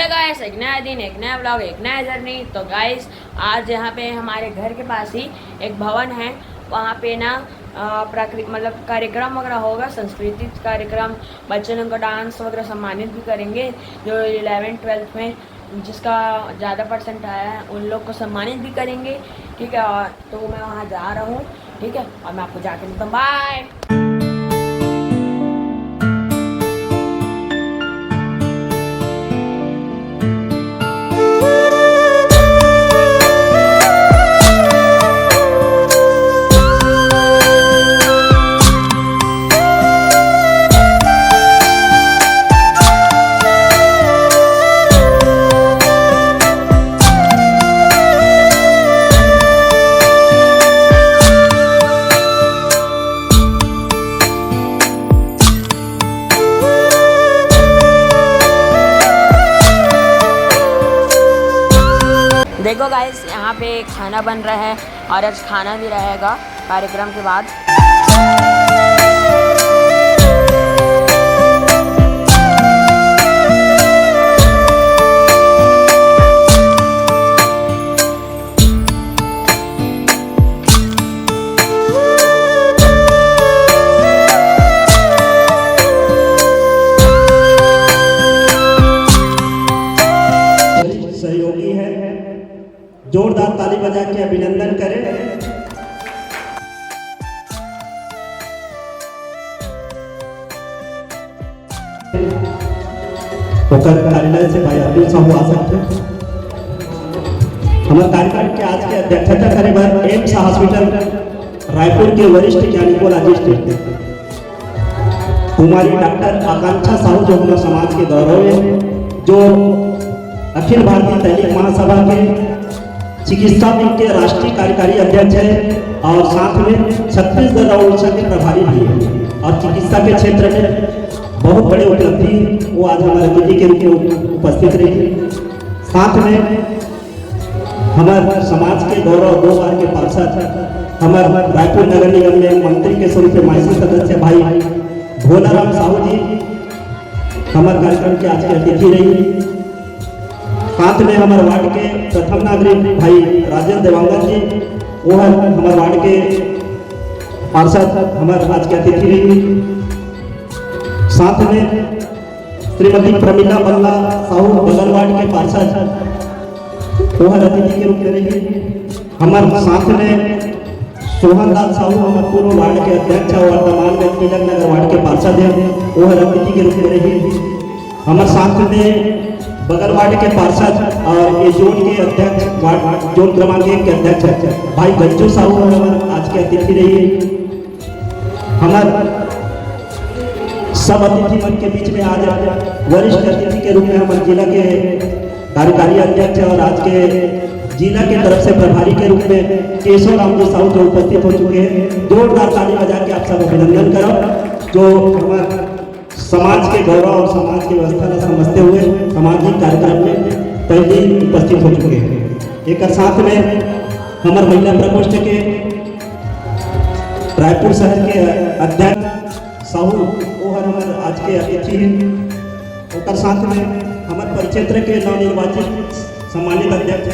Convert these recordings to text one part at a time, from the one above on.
Hello guys, एक नया दिन, एक नया ब्लॉग, एक नया जर्नी। तो गाइस आज यहाँ पे हमारे घर के पास ही एक भवन है, वहाँ पे ना मतलब कार्यक्रम वगैरह होगा, सांस्कृतिक कार्यक्रम, बच्चे लोगों को डांस वगैरह सम्मानित भी करेंगे। जो 11th-12th में जिसका ज़्यादा परसेंट आया है उन लोग को सम्मानित भी करेंगे, ठीक है। और तो मैं वहाँ जा रहा हूँ, ठीक है, और मैं आपको जाके मिलता हूँ। बाय। देखो गाइस, यहाँ पे खाना बन रहा है और आज खाना भी रहेगा कार्यक्रम के बाद। सहयोगी है, जोरदार ताली बजा के अभिनंदन करें। होकर कार्यालय से भाई अब्दुल साहब आ सकते हैं। हमारे कार्यक्रम के आज के अध्यक्षता करेंगे एम्स हॉस्पिटल रायपुर के वरिष्ठ गायनिकोलॉजिस्ट कुमारी डॉक्टर आकांक्षा साहू, जो हमारे समाज के गौरव है, जो अखिल भारतीय दैनिक महासभा के चिकित्सा विंग के राष्ट्रीय कार्यकारी अध्यक्ष है और साथ में छत्तीसगढ़ और उड़ीसा के प्रभारी भी है और चिकित्सा के क्षेत्र में बहुत बड़े उपलब्धि वो आज हमारे अतिथि के रूप में उपस्थित रही। साथ में हमारे समाज के गौरव 2 बार के पार्षद, हमारे रायपुर नगर निगम में मंत्री के स्वरूप में माजी सदस्य भाई भोलाराम साहू जी हमारे कार्यक्रम के आज के अतिथि रही। साथ में हमारे वार्ड के प्रथम नागरिक भाई राजेंद्र देवांगन जी, वो है हमारे वार्ड के पार्षद, हमारे आज के अतिथि रही। साथ में श्रीमती प्रमिला बल्ला साहू, बगल वार्ड के पार्षद, वो है अतिथि के रूप में रही। हमारे साथ में सोहन लाल साहू, हमारे पूर्व वार्ड के अध्यक्ष और वर्तमान में तिलक नगर वार्ड के पार्षद है, वो है अतिथि के रूप में रही। हमारे साथ में बगल वार्ड के पार्षद और ये जोन के अध्यक्ष, वार्ड जोन क्रमांक 1 के अध्यक्ष भाई गज्जू साहू हमारे आज के अतिथि रही। हमारे सब अतिथि मन के बीच में आज वरिष्ठ अतिथि के रूप में हमारे जिला के कार्यकारी अध्यक्ष और आज के जिला के तरफ से प्रभारी के रूप में केशव राम जी साहू जो उपस्थित हो चुके हैं। जोरदार ताली बजा के आप सब अभिनंदन करो, जो हमारे समाज के गौरव और समाज की व्यवस्था को समझते हुए सामाजिक कार्यक्रम में पहले उपस्थित हो चुके हैं। एक साथ में हमारे महिला प्रकोष्ठ के रायपुर शहर के अध्यक्ष साहू, वो हमारे आज के अतिथि हैं। और साथ में हमारे परिक्षेत्र के नवनिर्वाचित सम्मानित अध्यक्ष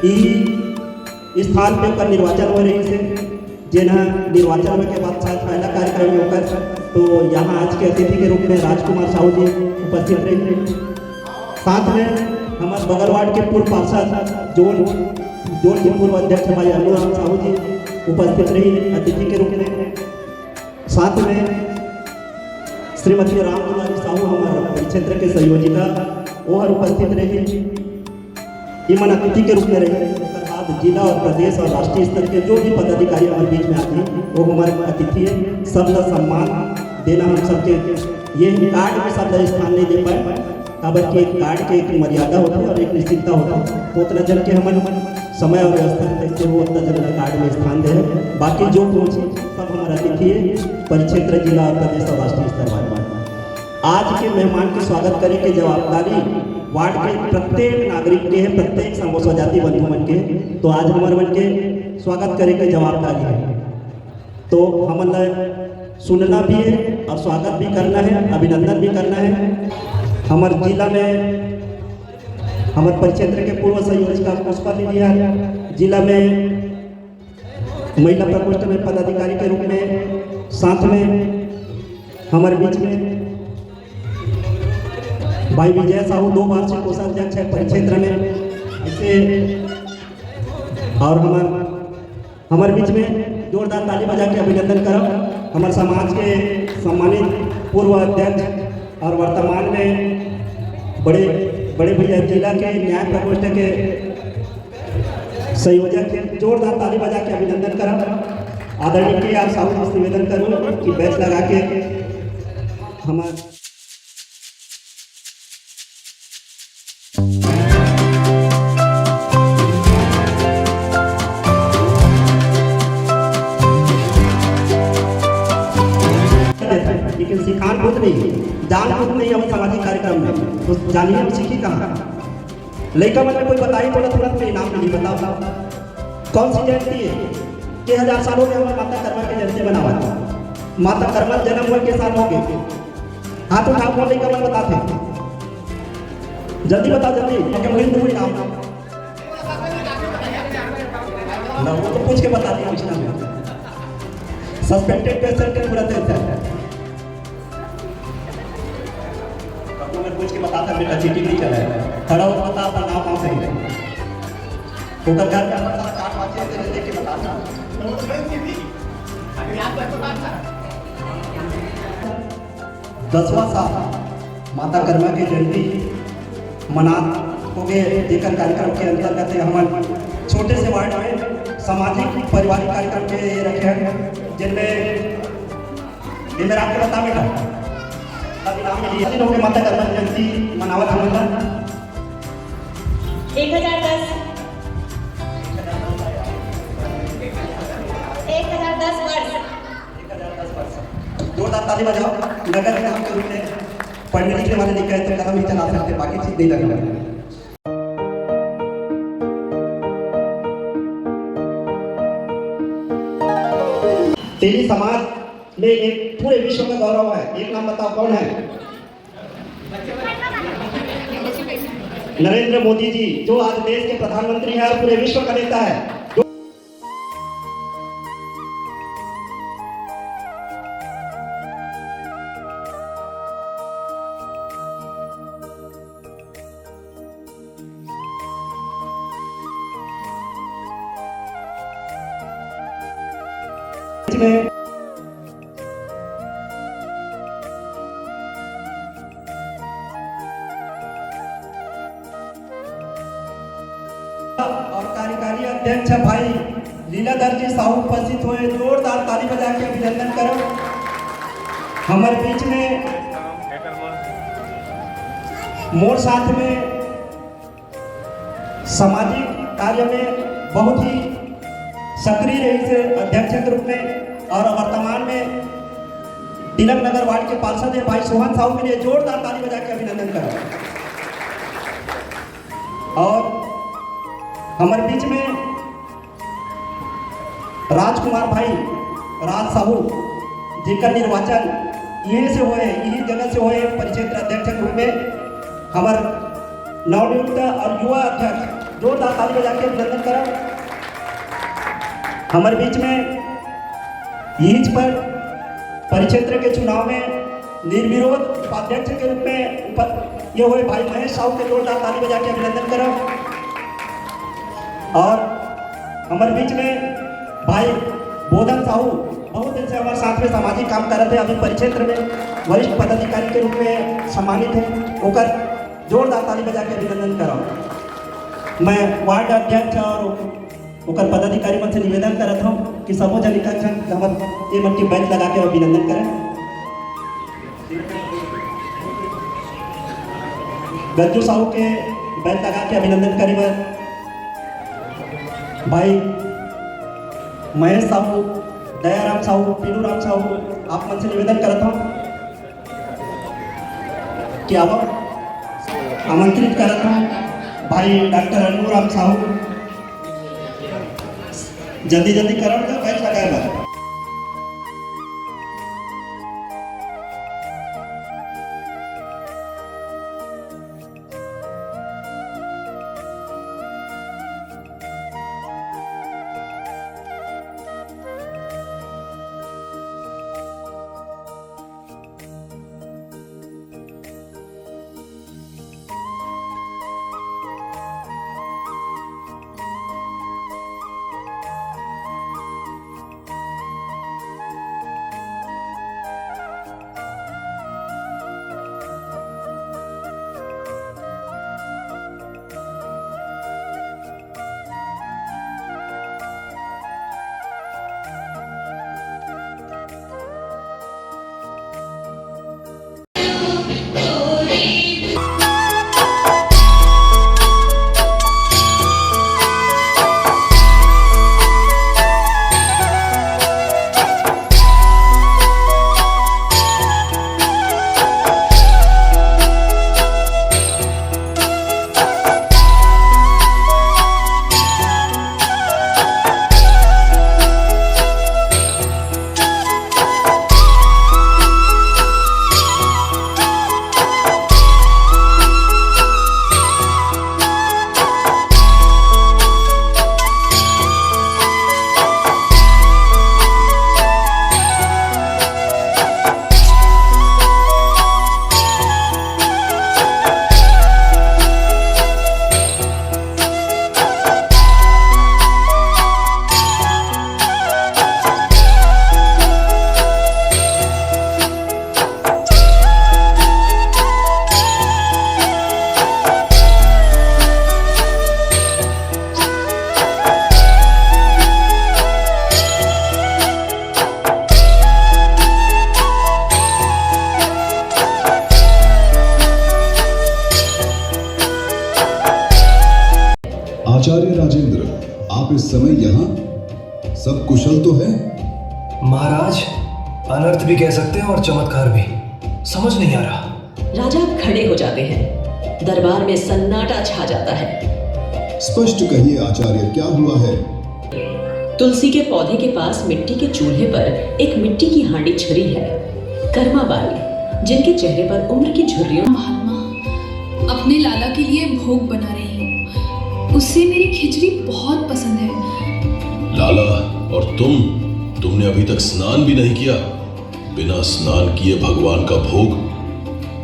ई स्थान पे कर निर्वाचन हो रही है, जिन्हें निर्वाचन होने के बाद शायद पहला कार्यक्रम होकर, तो यहाँ आज के अतिथि के रूप में राजकुमार साहू जी उपस्थित रहे। साथ में हमारे बगल वार्ड के पूर्व पार्षद जोन के पूर्व अध्यक्ष भाई अनुराम साहू जी उपस्थित रही अतिथि के रूप में। साथ में श्रीमती रामदुलारी साहू, हमारे क्षेत्र के संयोजिका, वो उपस्थित रही। ईमन अतिथि के रूप में रहे। जिला और प्रदेश और राष्ट्रीय स्तर के जो भी पदाधिकारी हमारे बीच में आते हैं वो हमारे अतिथि है। सबका सम्मान देना हम सबके, ये कार्ड में सब स्थान नहीं दे पाए, बल्कि एक कार्ड के एक मर्यादा होता है और एक निश्चितता होता है। तो उतना जन के हम समय और व्यवस्था देखते हुए उतना जन कार्ड में स्थान दे रहे। बाकी जो पहुँचे सब हमारे अतिथि है, परिक्षेत्र, जिला और प्रदेश और राष्ट्रीय स्तर वाले। आज के मेहमान के स्वागत करने की जवाबदारी वार्ड के प्रत्येक नागरिक के है, प्रत्येक समोसा जाति बंधु मन के। तो आज हमारे मन के स्वागत करे के जवाबदारी है, तो हमारे सुनना भी है और स्वागत भी करना है, अभिनंदन भी करना है। हमारे जिला में हमारे परिक्षेत्र के पूर्व संयोजिका पुष्पा दीदी है, जिला में महिला प्रकोष्ठ में पदाधिकारी के रूप में, साथ में हमारे बीच में भाई विजय साहू 2 बार से कोषाध्यक्ष है परिक्षेत्र में इसे, और हमारे बीच में जोरदार ताली बजा के अभिनंदन करो हमारे समाज के सम्मानित पूर्व अध्यक्ष और वर्तमान में बड़े भैया जिला के न्याय प्रकोष्ठ के संयोजक के, जोरदार ताली बजा के अभिनंदन करो। आदरणीय के आप साहू से निवेदन करूँ कि बैच लगा के हमारे लेकिन सिखान खुद नहीं, जान खुद नहीं हम सामाजिक कार्यक्रम में, तो जानिए हम सीखी कहाँ। लड़का मतलब कोई बताइए थोड़ा तुरंत में इनाम नहीं, बताओ कौन सी जयंती है? के 1000 सालों में हमारे माता कर्मा की जयंती बनावा था। माता कर्मा जन्म हुए के साल हो गए, हाथ उठाओ कौन लड़का मन बताते, जल्दी बताओ जल्दी, मुझे दूर इनाम ना वो तो पूछ के बता दिया पूछना में सस्पेंडेड पेशेंट के पूरा देता है पूछ के बताता बेटा चीटिंग नहीं कर रहा है, खड़ा हो बता अपना नाम कहाँ सही है, वो घर का सारा काट वाचे तेरे देख के बताता। 10वां साल माता कर्मा की जयंती मना हो गए, जेकर कार्यक्रम के अंतर्गत हमारे छोटे से वार्ड में सामाजिक पारिवारिक कार्यक्रम के रखे हैं, जिनमें ये मेरा आपको बता बेटा अभी नाम मिली है लोग माता कर्मा जयंती मनावत हमारा 1010 वर्ष। जोरदार ताली बजाओ। नगर निगम के रूप में पढ़ने लिखने वाले लिखा है तो कदम ही चला सकते, बाकी चीज नहीं लगेगा। तेरी समाज में एक पूरे विश्व का गौरव है, एक नाम बताओ कौन है? नरेंद्र मोदी जी, जो आज देश के प्रधानमंत्री हैं और पूरे विश्व का नेता है। में और कार्यकारी अध्यक्ष भाई लीलाधर जी साहू उपस्थित हुए, जोरदार ताली बजा के अभिनंदन करो। हमारे बीच में मोर साथ में सामाजिक कार्य में बहुत ही सक्रिय रही से अध्यक्ष के रूप में, और वर्तमान में तिलक नगर वार्ड के पार्षद है भाई सोहन साहू के लिए जोरदार ताली बजा के अभिनंदन करो। और हमारे बीच में राजकुमार भाई राज साहू जिनका निर्वाचन यहीं से हुए, यही जगह से हुए परिक्षेत्र अध्यक्ष के रूप में, हमारे नवनियुक्त और युवा अध्यक्ष जोरदार ताली बजा के अभिनंदन करो। हमारे बीच में ईच पर परिक्षेत्र के चुनाव में निर्विरोध उपाध्यक्ष के रूप में ये हुए भाई महेश साहू के जोरदार ताली बजा के अभिनंदन करो। और हमारे बीच में भाई बोधन साहू बहुत दिन से हमारे साथ में सामाजिक काम कर रहे थे, अभी परिक्षेत्र में वरिष्ठ पदाधिकारी के रूप में सम्मानित है, होकर जोरदार ताली बजा के अभिनंदन करो। मैं वार्ड अध्यक्ष और ओकर पदाधिकारी मन से निवेदन करता हूँ कि सबो जन ये मन की बेंच लगा के अभिनंदन करें। गज्जू साहू के बेंच लगा के अभिनंदन करी भाई महेश साहू, दयाराम साहू, पीनू राम साहू, आप मन से निवेदन करता हूँ कि आप आमंत्रित करता हूँ भाई डॉक्टर अनु राम साहू, जल्दी जल्दी करो तो बैच लगाएगा। आचार्य राजेंद्र, आप इस समय यहाँ? सब कुशल तो है? महाराज, अनर्थ भी कह सकते हैं और चमत्कार भी। समझ नहीं आ रहा। राजा खड़े हो जाते हैं। दरबार में सन्नाटा छा जाता है। स्पष्ट कहिए आचार्य, क्या हुआ है? तुलसी के पौधे के पास मिट्टी के चूल्हे पर एक मिट्टी की हांडी छरी है। कर्मा बाई, जिनके चेहरे पर उम्र की झुर्रियों। महात्मा, अपने लाला के लिए भोग बना रही हूँ। उससे मेरी खिचड़ी बहुत पसंद है। लाला, और तुमने अभी तक स्नान भी नहीं किया। बिना स्नान किए भगवान का भोग,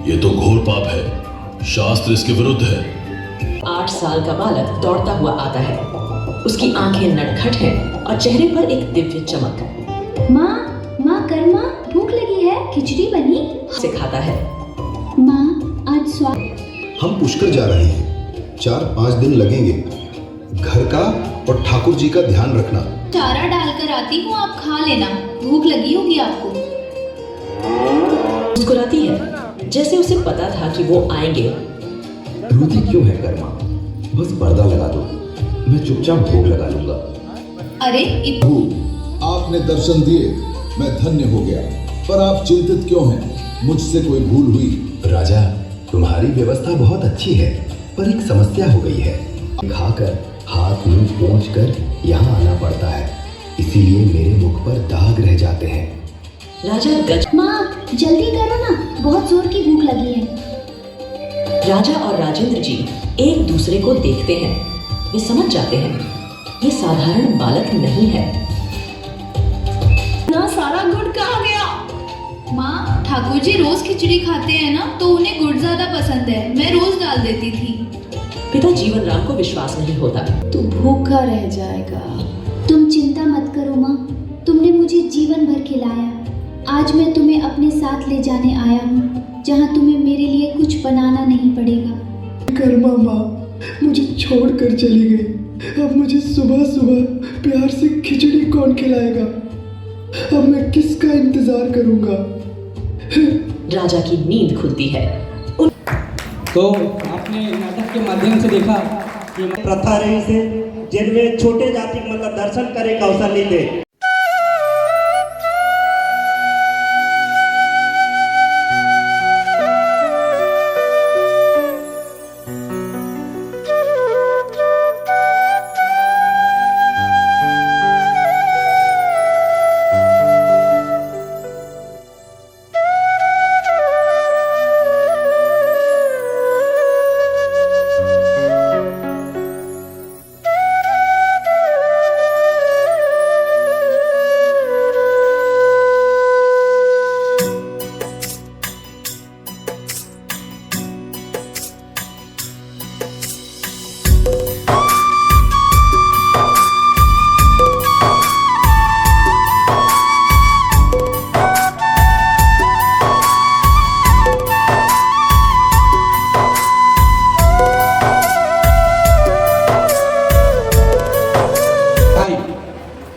ये तो घोर पाप है। शास्त्र इसके विरुद्ध है। 8 साल का बालक दौड़ता हुआ आता है। उसकी आंखें नटखट हैं और चेहरे पर एक दिव्य चमक। माँ कर्मा, भूख लगी है, खिचड़ी बनी? से खाता है। माँ, आज हम पुष्कर जा रहे हैं, 4-5 दिन लगेंगे। घर का और ठाकुर जी का ध्यान रखना। चारा डालकर आती हूँ, आप खा लेना। भूख लगी होगी आपको। मुस्कुराती है, जैसे उसे पता था कि वो आएंगे। रोती क्यों है कर्मा? बस पर्दा लगा दो, मैं चुपचाप भोग लगा लूंगा। अरे आपने दर्शन दिए, मैं धन्य हो गया। पर आप चिंतित क्यों हैं? मुझसे कोई भूल हुई? राजा, तुम्हारी व्यवस्था बहुत अच्छी है, पर एक समस्या हो गई है। खाकर हाथ मुंह पोंछ कर यहाँ आना पड़ता है, इसीलिए मेरे मुख पर दाग रह जाते हैं। राजा गज। माँ, जल्दी करो ना, बहुत जोर की भूख लगी है। राजा और राजेंद्र जी एक दूसरे को देखते हैं। वे समझ जाते हैं ये साधारण बालक नहीं है। ना सारा गुड़ कहाँ गया? माँ, ठाकुर जी रोज खिचड़ी खाते हैं ना, तो उन्हें गुड़ ज्यादा पसंद है। मैं रोज डाल देती थी। पिता जीवन राम को विश्वास नहीं होता। तू भूखा रह जाएगा। तुम चिंता मत करो माँ, तुमने मुझे जीवन भर खिलाया। आज मैं तुम्हें अपने साथ ले जाने आया हूँ, जहाँ तुम्हें मेरे लिए कुछ बनाना नहीं पड़ेगा। कर्मा माँ मुझे छोड़कर चली गई। अब मुझे सुबह सुबह प्यार से खिचड़ी कौन खिलाएगा? अब मैं किसका इंतजार करूँगा? राजा की नींद खुलती है। तो आपने नाटक के माध्यम से देखा कि प्रथा रही से जिनमें छोटे जाति मतलब दर्शन करे का अवसर नहीं थे।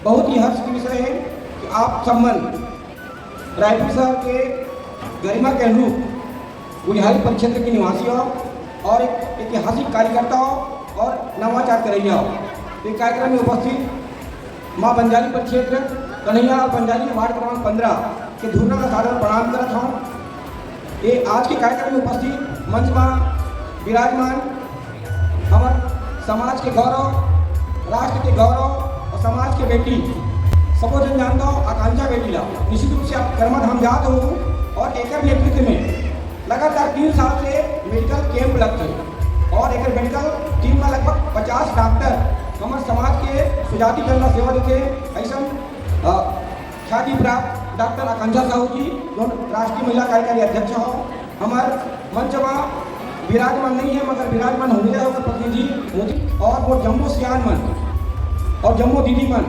बहुत ही हर्ष की विषय है कि आप संबंध रायपुर शहर के गरिमा के अनुरूप गुलिहारी परिक्षेत्र के निवासी हो और एक ऐतिहासिक कार्यकर्ता हो और नवाचार करैया हो। इस कार्यक्रम में उपस्थित माँ बंजारी परिक्षेत्र कन्हैया और बंजारी वार्ड क्रमांक 15 के धूर्ना का सादर प्रणाम करता हूँ। ये आज के कार्यक्रम में उपस्थित मंच में विराजमान हमारे समाज के गौरव, राष्ट्र के गौरव और समाज के बेटी सबो जन जानता हो आकांक्षा बेटी ला निश्चित रूप से आप कर्मा धाम जात हो और एक नेतृत्व में लगातार 3 साल से मेडिकल कैंप लगते हैं और एक मेडिकल टीम में लगभग 50 डॉक्टर हमारे समाज के सुजातीकरण सेवा देते हैं। ऐसा ख्याति प्राप्त डॉक्टर आकांक्षा साहू जी जो राष्ट्रीय महिला कार्यकारी अध्यक्ष हो हमारे मंच में विराजमान नहीं है मगर विराजमान होने होगा प्रतिनिधि मोदी और वो जम्मू सियान मन और जम्मू दीदी मन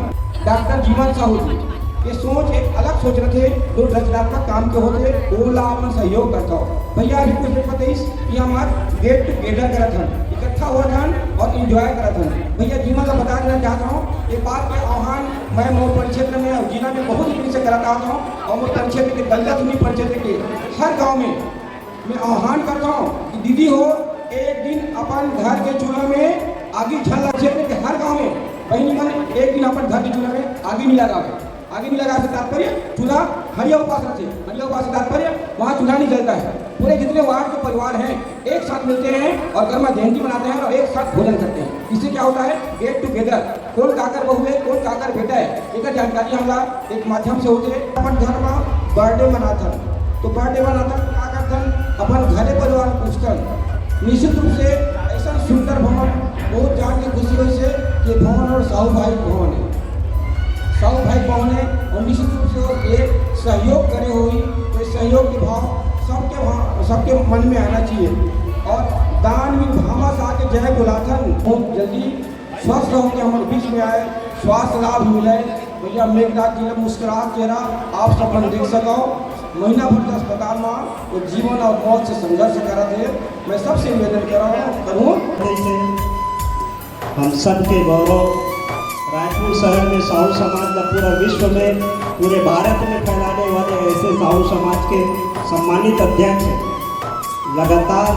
डॉक्टर जीवन साहू जी ये सोच एक अलग सोच रहे थे जो रचनात्मक काम के होते ओला अपन सहयोग करता हो। भैया रिक्वेस्ट बताइए कि हमारे गेट टुगेदर करत हन इकट्ठा हुआ हन और इंजॉय करत हन। भैया जीवन का बता देना चाहता हूँ ये बात के आह्वान मैं मोर परिक्षेत्र में और जिला में बहुत दिन से कराता हूँ और मोर परिक्षेत्र के दलित सुनी परिक्षेत्र के हर गाँव में मैं आह्वान करता हूँ कि दीदी हो एक दिन अपन घर के चूल्हा में आगे झल क्षेत्र के हर गांव में बहनी मन एक दिन अपन घर के चूल्हा में आगे नहीं लगावे। आगे नहीं लगा से तात्पर्य चूल्हा हरिया उपास रखे, हरिया उपास से तात्पर्य वहाँ चूल्हा नहीं जलता है। पूरे जितने वार्ड के परिवार हैं एक साथ मिलते हैं और कर्मा जयंती मनाते हैं और एक साथ भोजन करते हैं। इससे क्या होता है, गेट टुगेदर, कौन काकर बहू है, कौन काकर बेटा है, एक जानकारी हमारा एक माध्यम से होते हैं। अपन घर में बर्थडे मनाथन, तो बर्थडे मनाथन क्या करथन, अपन घरे परिवार पूछतन। निश्चित रूप से ऐसा सुंदर भवन बहुत जान के खुशी हुई से कि भवन और साहू भाई भवन है, साहू भाई भवन है और निश्चित रूप से ये सहयोग करे हुई, तो सहयोग के भाव सबके मन में आना चाहिए। और दान में भामा से आके जय बुलाथन, बहुत जल्दी स्वस्थ होकर हमारे बीच में आए, स्वास्थ्य लाभ मिले। भैया मेघनाथ जी ने मुस्कुराहट चेहरा आप सब मन देख सको। महीना भर के अस्पताल में वो जीवन और मौत से संघर्ष कर रहे थे। मैं सबसे निवेदन करूँ हम सब के गौरव रायपुर शहर में साहू समाज का पूरा विश्व में, पूरे भारत में फैलाने वाले ऐसे साहू समाज के सम्मानित अध्यक्ष लगातार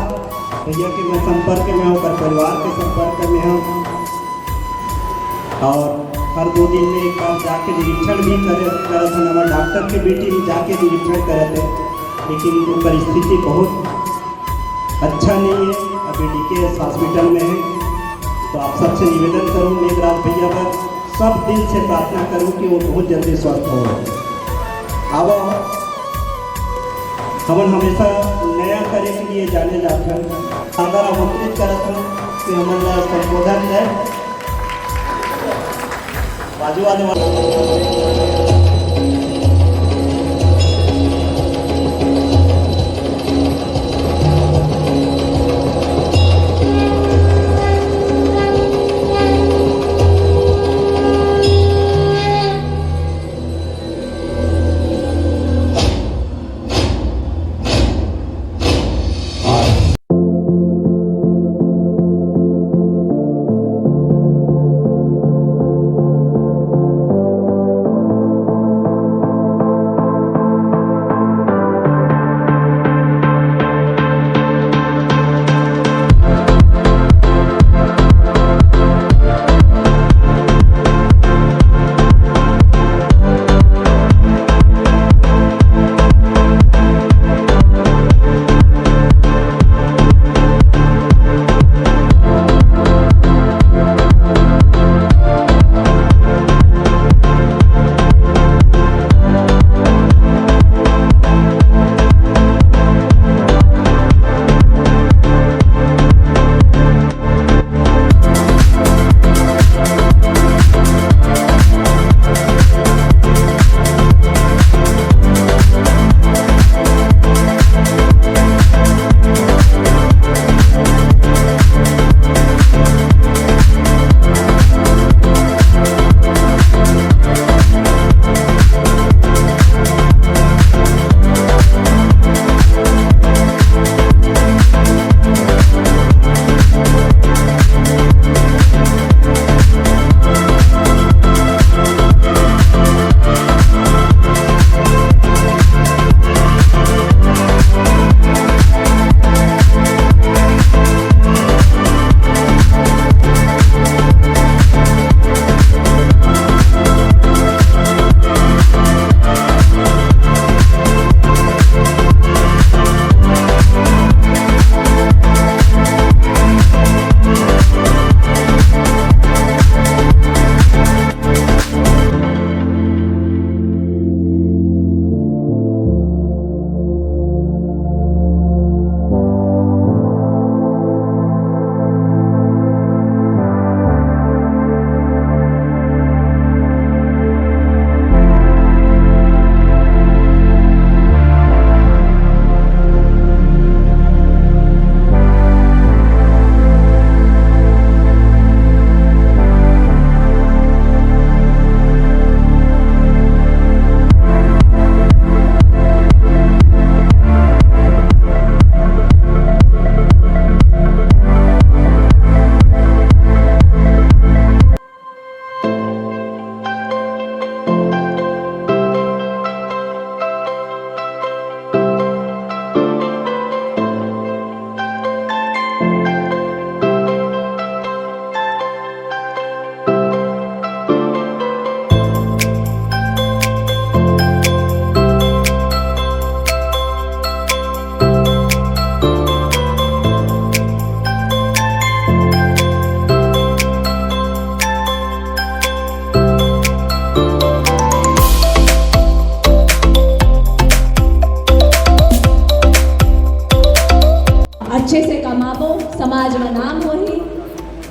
भैया के मैं संपर्क में हूँ, परिवार के संपर्क में हूँ और हर 2 दिन में एक बार जाके निरीक्षण भी करत थे। हमारे डॉक्टर के बेटी भी जाके निरीक्षण करे थे, लेकिन वो परिस्थिति बहुत अच्छा नहीं है, अभी DKS हॉस्पिटल में है। तो आप सबसे निवेदन करूँ, मेघराज भैया पर सब दिल से प्रार्थना करूँ कि वो बहुत जल्दी स्वस्थ हो। अब हम हमेशा नया करे के लिए जाने जाते हैं, अगर आमंत्रित करते हैं कि हमारा संबोधन है बाजू वाले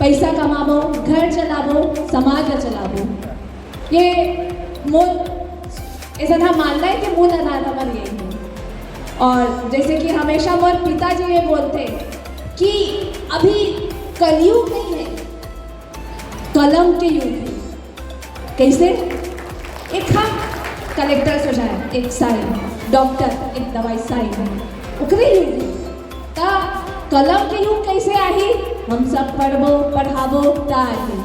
पैसा कमाबो, घर चलाबो, समाज चलाबो। ये मूल ऐसा था मानना है कि मूल आधार हमारे यही है। और जैसे कि हमेशा मोर पिताजी ये बोलते कि अभी कलयुग नहीं है, कलम के युग है। कैसे? एक हम कलेक्टर से जाए, एक साइन, डॉक्टर एक दवाई साइन, उकरे युग है। ता कलम के युग कैसे आई? हम सब पढ़बो पढ़ाबो ता आई।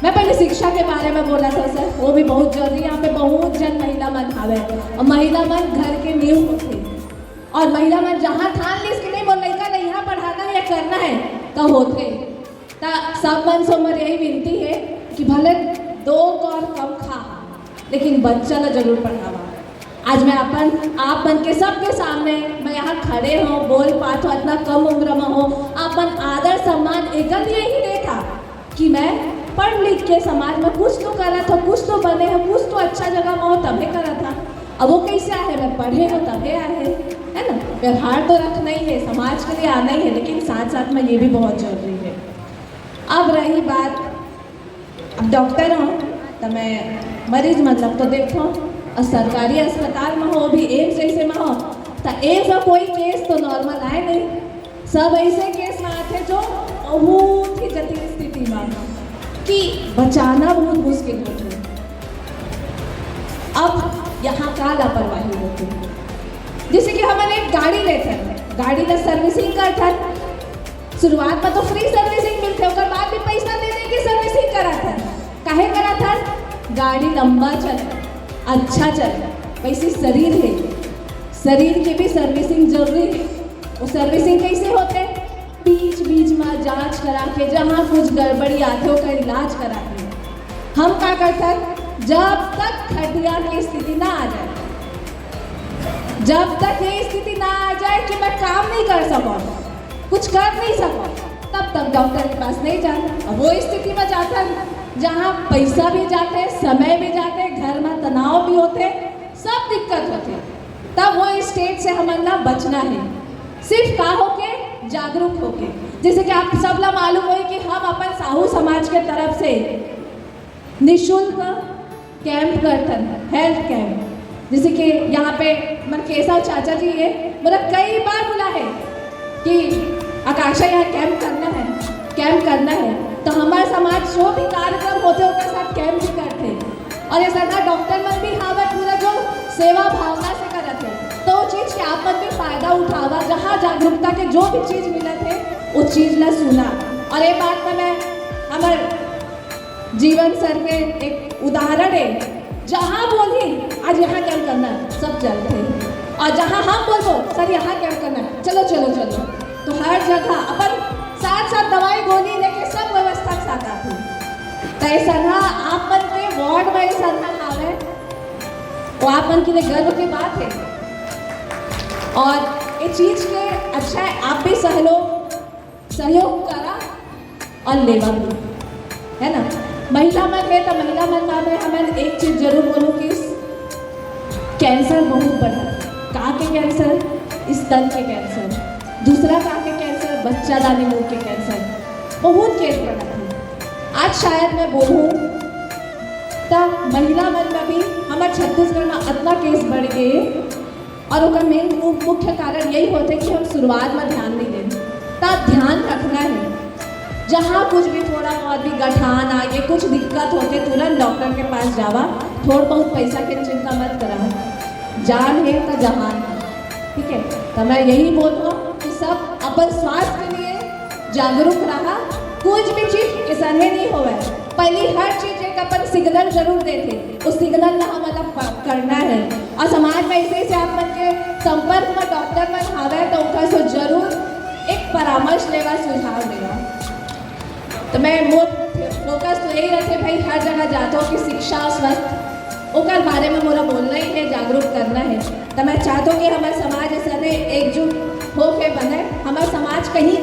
मैं पहले शिक्षा के बारे में बोला था सर, वो भी बहुत जरूरी। यहाँ पे बहुत जन महिला मन आवे और महिला मन घर के नींव होते और महिला मन जहाँ ठान ली इसके नहीं बोल लड़का नहीं यहाँ पढ़ाना है या करना है तो होते। ता सब मन से उम्र यही विनती है कि भले 2 और कम खा लेकिन बच्चा ला जरूर पढ़ावा। आज मैं आप मन के सबके सामने मैं यहाँ खड़े हो बोल पात हो, इतना कम उम्र में हो, अपन आदर सम्मान एक लिए ही देखा कि मैं पढ़ लिख के समाज में कुछ तो करा था, कुछ तो बने हैं, कुछ तो अच्छा जगह में हो तभी करा था। अब वो कैसे आए? मैं पढ़े हो तभी आए, है ना। व्यवहार तो रखना ही है, समाज के लिए आना ही है, लेकिन साथ साथ में ये भी बहुत जरूरी है। अब रही बात, अब डॉक्टर हो तो मैं मरीज मतलब तो देखो और सरकारी अस्पताल में हो भी एम्स जैसे में हो तो एम्स में कोई केस तो नॉर्मल आए नहीं, सब ऐसे केस में आते जो बहुत ही जटिल स्थिति में कि बचाना बहुत मुश्किल होता है। अब यहाँ का लापरवाही होती है। जैसे कि हमने एक गाड़ी लेते हैं, गाड़ी का सर्विसिंग करता है, शुरुआत में तो फ्री सर्विसिंग मिलते है, उसके बाद भी पैसा दे दे के सर्विसिंग कराता है। काहे कराता है? गाड़ी लंबा चले, अच्छा चले, वैसे शरीर है, शरीर की भी सर्विसिंग जरूरी है। वो सर्विसिंग कैसे होते हैं? बीच बीच में जांच करा के, जहाँ कुछ गड़बड़ी आते हो का इलाज करा के। हम क्या करते हैं? जब तक खटिया की स्थिति ना आ जाए, जब तक ये स्थिति ना आ जाए कि मैं काम नहीं कर सकूं, कुछ कर नहीं सकूं, तब तक डॉक्टर के पास नहीं जाता। अब वो स्थिति में जाता है जहाँ पैसा भी जाते, समय भी जाते, घर में तनाव भी होते, सब दिक्कत होते। तब वो स्टेट से हमारा बचना है, सिर्फ का होके जागरूक होके। जैसे कि आप सब लोग मालूम हो कि हम अपन साहू समाज के तरफ से निःशुल्क कैंप करते हैं, हेल्थ कैंप। जैसे कि यहाँ पे मन केशव चाचा जी है, मेरा कई बार बोला है कि आकाशा यहाँ कैंप करना है, कैंप करना है। तो हमारे समाज जो भी कार्यक्रम होते हैं उनके साथ कैंप भी करते हैं। और ऐसा था डॉक्टर मन भी हाँ पूरा जो सेवा भावना से करते हैं, तो वो चीज़ के आप मन भी फायदा उठावा। जहाँ जागरूकता के जो भी चीज़ मिला थे उस चीज़ ला सुना। और ये बात में मैं हमारे जीवन सर के एक उदाहरण है, जहाँ बोली आज यहाँ क्या करना सब चलते हैं, और जहाँ हम बोलो सर यहाँ क्या करना चलो चलो चलो, तो हर जगह अपन साथ साथ दवाई गोली लेके सब व्यवस्था के साथ आती है। तो ऐसा ना आप मन के वार्ड में ऐसा ना आवे, वो आप मन के लिए गर्व की बात है। और ये चीज़ के अच्छा है आप भी सहयोग करा और लेवा भी, है ना। महिला मन है तो महिला मन में हमें एक चीज़ जरूर बोलूँ कि कैंसर बहुत बढ़ा, कहाँ के कैंसर? स्तन के कैंसर, दूसरा कहाँ के कैंसर? बच्चा दानी मुंह के कैंसर, बहुत केस बढ़ा है। आज शायद मैं बोलूँ तो महिला मन में भी हमारे छत्तीसगढ़ में इतना केस बढ़ गए, और उसका मेन मुख्य कारण यही होता है कि हम शुरुआत में ध्यान नहीं देते। तब ध्यान रखना है, जहाँ कुछ भी थोड़ा बहुत भी गठान आगे कुछ दिक्कत होते तुरंत डॉक्टर के पास जावा। थोड़ा बहुत पैसा की चिंता मत करा, जान है तो जहान है, ठीक है। तो मैं यही बोलूँ कि सब अपन स्वास्थ्य के लिए जागरूक रहा। कुछ भी चीज़ ऐसा नहीं होवे, पहली हर चीज़ एक अपन सिग्नल जरूर देते, उस सिग्नल का मतलब करना है। और समाज में ऐसे आप मन के संपर्क में डॉक्टर मन आवे तो उनका सो जरूर एक परामर्श लेगा, सुझाव देगा। तो मैं फोकस तो यही रखे भाई हर जगह जाता हूँ कि शिक्षा स्वास्थ्य ओकर बारे में मोरा बोलना ही है, जागरूक करना है। तो मैं चाहता हूँ कि हमारा समाज ऐसा एकजुट हो के बने। हमारा समाज कहीं